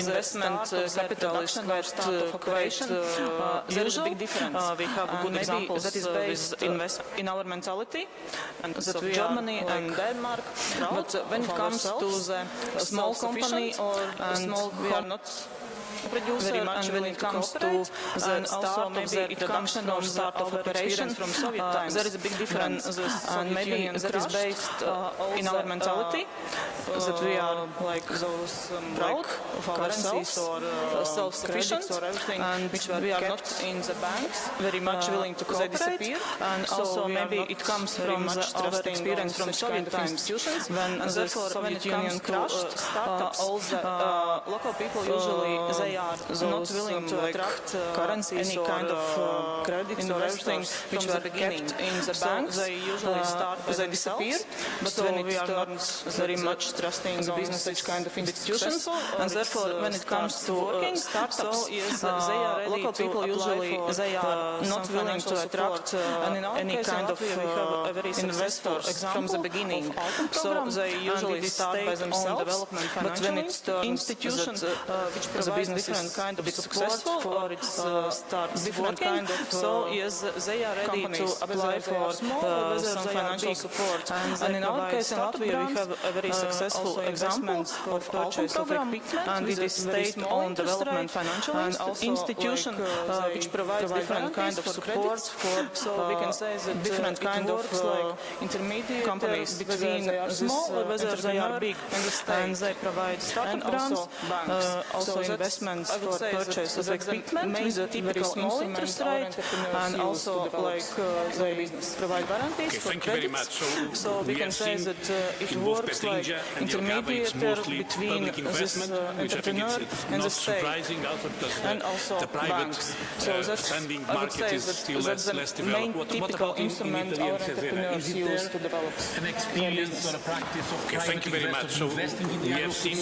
investment capital is quite usual. We have good examples that is based in our mentality, and that we Germany and Denmark. But when it comes to the small company or small, we are not producer, and when it comes to the start of the introduction or start of operation from Soviet times, there is a big difference, and maybe that is based in our mentality, that we are like those proud of ourselves or self-sufficient, and which we are not in the banks very much willing to cooperate, and also maybe it comes from our experience from Soviet times, when the Soviet Union crashed, all the local people usually they are not willing to attract currencies any kind of credits or everything which were kept in the banks. They usually start they disappear, but when we are not very much trusting the business such kind of institutions, and therefore when it comes to startups, local people usually they are not willing to attract any kind of investor from the beginning. So they usually start by themselves, but when it's institutions which provide different kind of successful or it's starts different kind of so yes, they are ready to apply for some financial support. And in our case in Latvia we have a very successful example of purchase of equipment, and it is state-owned development financial institution which provides different kind of support for so we can say that different kind of intermediate companies between small or whether they are big and they provide startup grants, also investments for purchase of equipment with a very small interest rate, and also like they provide guarantees for credits. So we can say that it works like intermediator between this entrepreneur and the state, and also banks. So that's, I would say that's the main typical instrument our entrepreneurs use to develop. An experience or a practice of thank you very much. So we have seen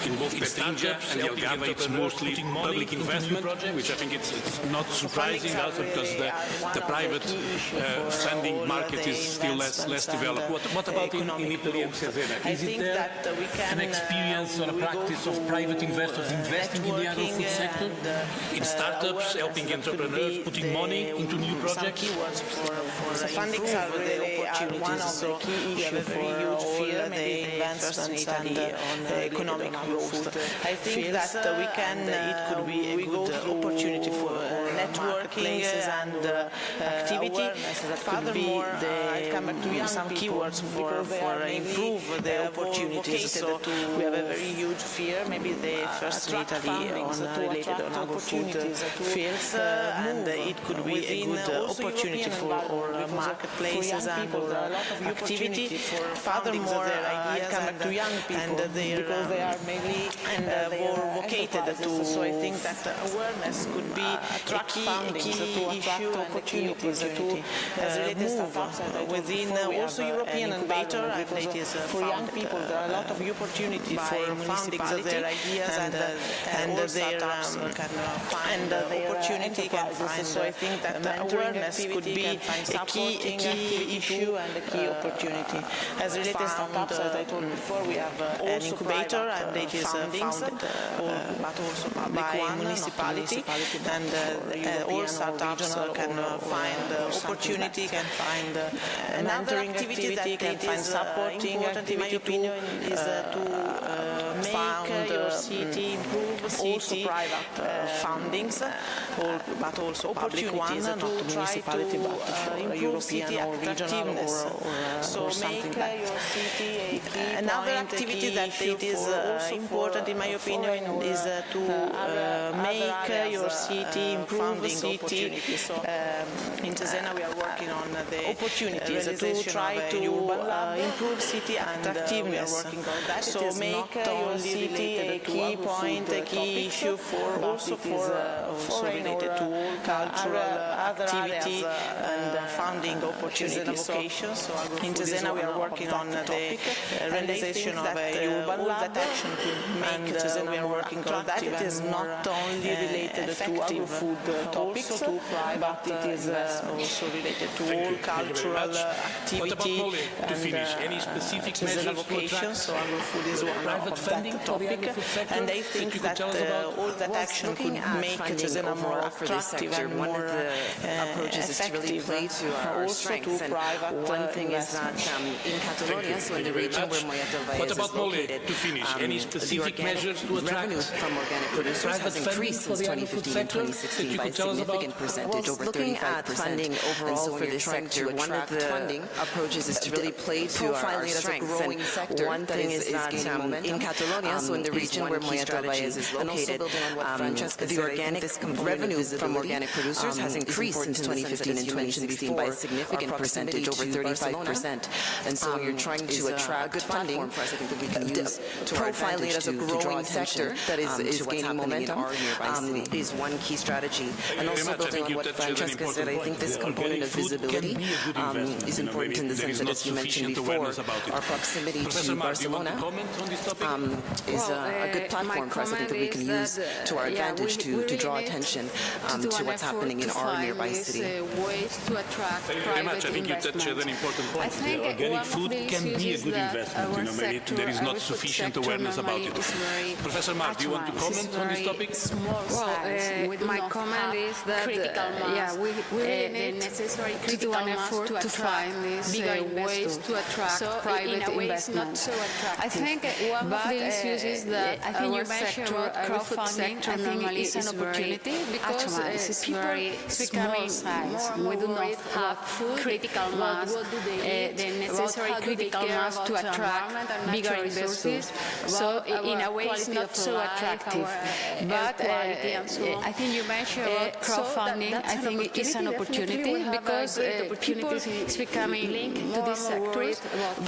in both Petrinja and Jelgava it's mostly public investment, which I think it's not surprising also because the private funding market is still less developed. What about in Italy and Cesena? Is it there an experience or a practice of private investors investing in the agro-food sector? In startups, helping entrepreneurs, putting money into new projects? The fundings are really one of the key issues for huge fear, the investments and the economic growth. I think that we can, it could be a good opportunity for networking and activity. Furthermore, some keywords for improve the opportunities. So we have a very huge fear, maybe the first in Italy related on agro-food fields, and it could be a good opportunity for our marketplaces and activity. Furthermore, ideas come to young people because they are mainly more vocated to. So I think that awareness could be a key issue and opportunities to move within also European incubator, and it is for young people. There are a lot of opportunities for municipalities their ideas and their opportunity can find. So I think that awareness could be a key issue and a key opportunity. As related startups, as I told before, we have an incubator, and it is funded but also by municipality, and all startups can find opportunity, can find mentoring activity, can find supporting activity. In my opinion, is to make your city improve. Also private fundings, but also public one, not municipality, but improve city attractiveness. So make your city a key another activity that it is important, in my opinion, is to make your city improve the city. In Cesena, we are working on the opportunities to try to improve city attractiveness. So make your city a key point, a key issue for also related to all cultural activity and funding opportunities. So in Cesena, we are working on the realization of a urban lab, and we are working on that. It is not only related to agro-food topics, but it is also related to all cultural activity and Cesena vocation. So agro-food is one of that topic, and I think that tell us about? all that action could make Cesena more attractive and more effective also to private one thing is that in Catalonia, so in the region where Moyato Valles is located, to finish, any specific measures to attract revenue from organic producers has increased since 2015 and 2016 by a significant percentage, over 35%. Looking at funding overall for this sector, one of the funding approaches is to really play to our strengths. And one thing is that in Catalonia, so in the region where Moyato Valles is located, the organic revenue from organic producers has increased since 2015 and 2016 by a significant percentage, over 35%. And so you're trying to attract good funding for us, I think, that we can use to profile it as a growing sector that is gaining momentum is one key strategy. And also building on what Francesca said, I think this component of visibility is important in the sense that, as you mentioned before, our proximity to Barcelona is a good platform for us, I think, that we can use to our advantage to draw attention to what's happening in our nearby city. Thank you very much. I think you touched an important point. Organic food can be a good investment. Maybe there is not sufficient awareness about it. Professor Mark, do you want to comment on this topic? Well, my comment is that we really need to do an effort to find these ways to attract private investment. I think one of the issues is that our sector, crowdfunding, I think is an opportunity because it's very small size. We do not have critical mass, the necessary critical mass to attract bigger investors. So in a way, it's not so attractive. But I think you mentioned about crowdfunding. I think it is an opportunity because people is becoming linked to these sectors.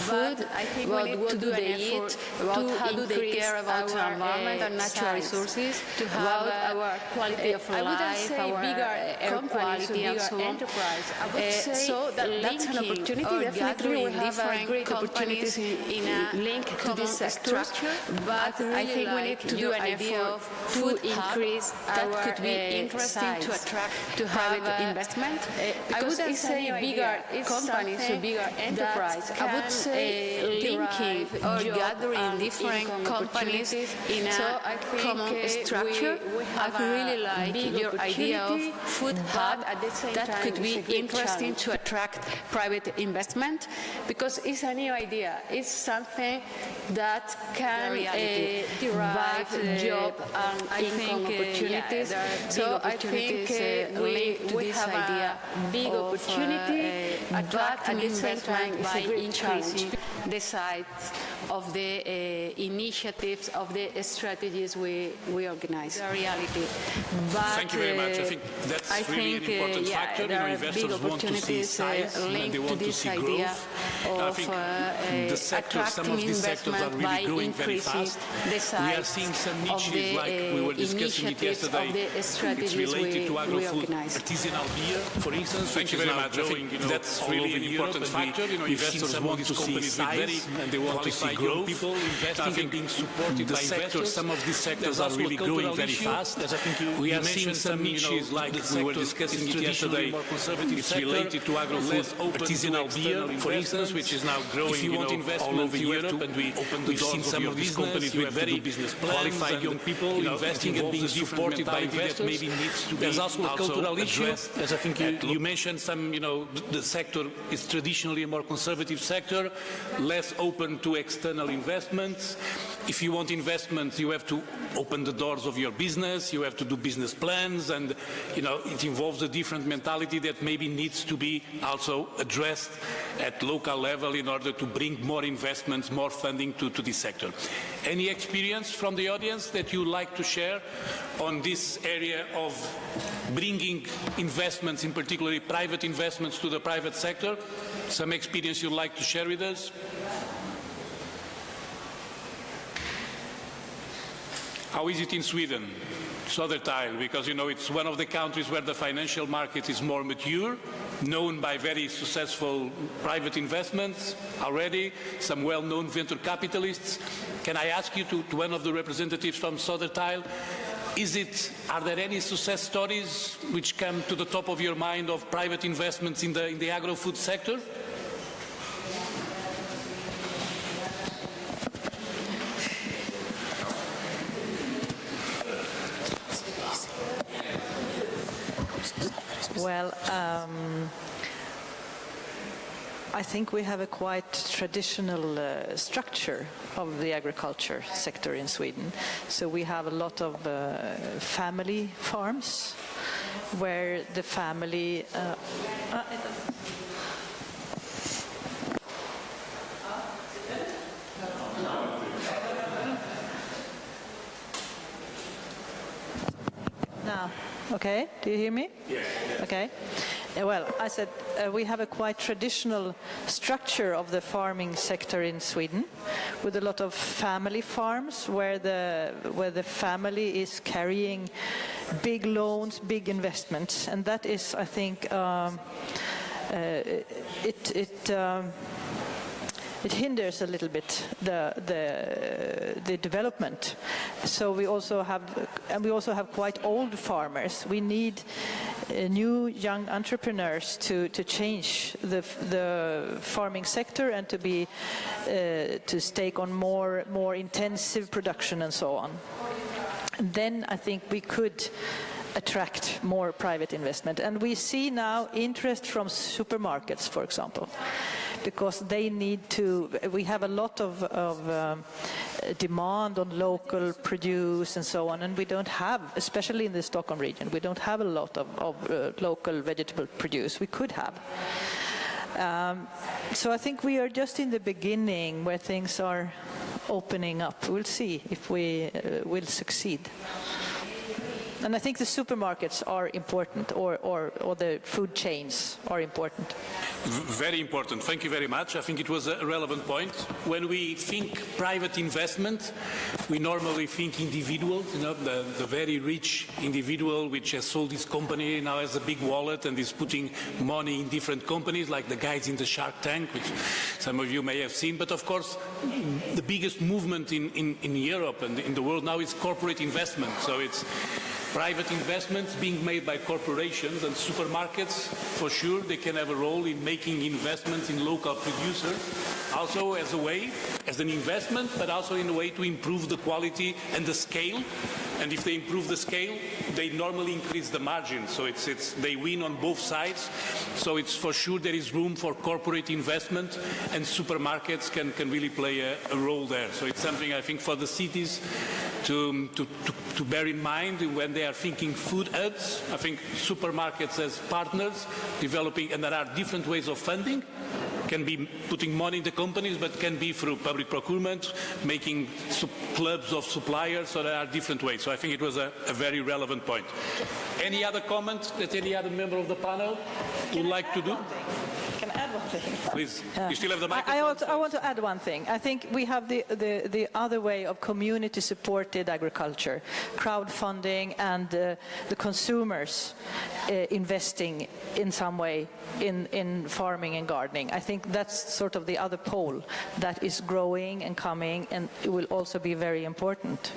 Food, what do they eat, how do they care about our environment and natural resources, about our quality of life, our air quality, and so on. I would say so that's an opportunity. Definitely, we have great opportunities in a link to this sector. But I think we need to do an effort to increase that could be interesting to attract to private investment. I wouldn't say bigger companies or bigger enterprise. I would say linking or gathering different companies in a common structure. I really like your idea of food hub. That could be interesting to attract private investment because it's a new idea. It's something that can derive job and income opportunities. So I think we have a big opportunity, attracting investment by increasing the size of the initiatives, of the strategies we organize. The reality. But thank you very much. I think that's really an important factor. Investors want to see size and they want to see growth. I think the sector, some of these sectors are really growing very fast. We are seeing some niches like we were discussing it yesterday. It's related to agro-food, artisanal beer, for instance. Thank you very much. I think that's really an important factor. Investors want to see size and they want to see growth. People investing and being supported by investors. Some of these sectors are really growing very fast. We are seeing some niches like we were discussing it yesterday. It's related to agro-food, artisanal beer, for instance, which is now growing all over Europe, and we've seen some of these companies with very qualified young people investing and being supported by investors. Maybe needs to be there's also a cultural issue, as I think you mentioned. Some, the sector is traditionally a more conservative sector, less open to external investments. If you want investments, you have to open the doors of your business, you have to do business plans, and it involves a different mentality that maybe needs to be also addressed at local level in order to bring more investments, more funding to this sector. Any experience from the audience that you like to share on this area of bringing investments, in particular private investments, to the private sector? Some experience you'd like to share with us? How is it in Sweden? Södertälje, because it's one of the countries where the financial market is more mature, known by very successful private investments already, some well-known venture capitalists. Can I ask you to one of the representatives from Södertälje, are there any success stories which come to the top of your mind of private investments in the agro-food sector? Well, I think we have a quite traditional structure of the agriculture sector in Sweden. So we have a lot of family farms where the family now. Okay, do you hear me? Yes. Okay. Well, I said we have a quite traditional structure of the farming sector in Sweden, with a lot of family farms where the family is carrying big loans, big investments, and that is, I think, it hinders a little bit the development. So we also have quite old farmers. We need new young entrepreneurs to change the farming sector and to take on more intensive production and so on. And then I think we could attract more private investment. And we see now interest from supermarkets, for example, because they need to. We have a lot of demand on local produce and so on, and we don't have, especially in the Stockholm region, we don't have a lot of local vegetable produce. We could have. So I think we are just in the beginning where things are opening up. We'll see if we will succeed. And I think the supermarkets are important, or the food chains are important. Very important. Thank you very much. I think it was a relevant point. When we think private investment, we normally think individuals, the very rich individual which has sold his company, now has a big wallet and is putting money in different companies, like the guys in the Shark Tank, which some of you may have seen. But of course, the biggest movement in Europe and in the world now is corporate investment. So it's private investments being made by corporations, and supermarkets, for sure, they can have a role in making investments in local producers, also as a way, as an investment, but also in a way to improve the quality and the scale. And if they improve the scale, they normally increase the margin. So they win on both sides. So it's for sure there is room for corporate investment, and supermarkets can really play a role there. So it's something I think for the cities to bear in mind when they are thinking food hubs. I think supermarkets as partners developing, and there are different ways of funding. Can be putting money in the companies, but can be through public procurement, making clubs of suppliers, so there are different ways. So I think it was a very relevant point. Any other comment that any other member of the panel would like to do? Can I add one thing? Please, you still have the microphone. I want to add one thing. I think we have the other way of community-supported agriculture, crowdfunding, and the consumers investing in some way in farming and gardening. I think that's sort of the other pole that is growing and coming, and it will also be very important.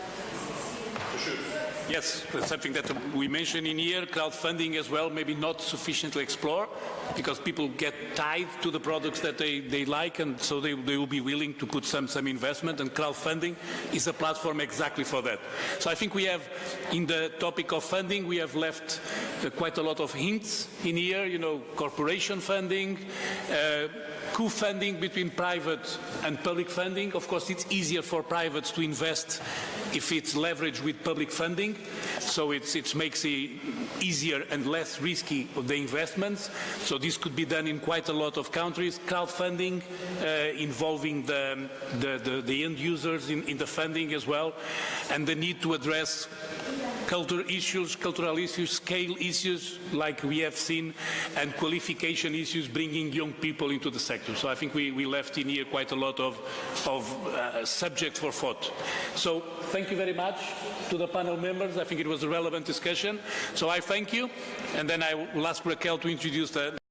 Yes, that's something that we mentioned in here, crowdfunding as well, maybe not sufficiently explored, because people get tied to the products that they like, and so they will be willing to put some investment, and crowdfunding is a platform exactly for that. So I think we have, in the topic of funding, we have left quite a lot of hints in here, corporation funding, co-funding between private and public funding. Of course, it's easier for privates to invest if it's leveraged with public funding, so it makes it easier and less risky of the investments. So this could be done in quite a lot of countries. Crowdfunding involving the end users in the funding as well, and the need to address cultural issues, scale issues like we have seen, and qualification issues, bringing young people into the sector. So I think we left in here quite a lot of subjects for thought. So thank you very much to the panel members. I think it was a relevant discussion. So I thank you, and then I will ask Raquel to introduce the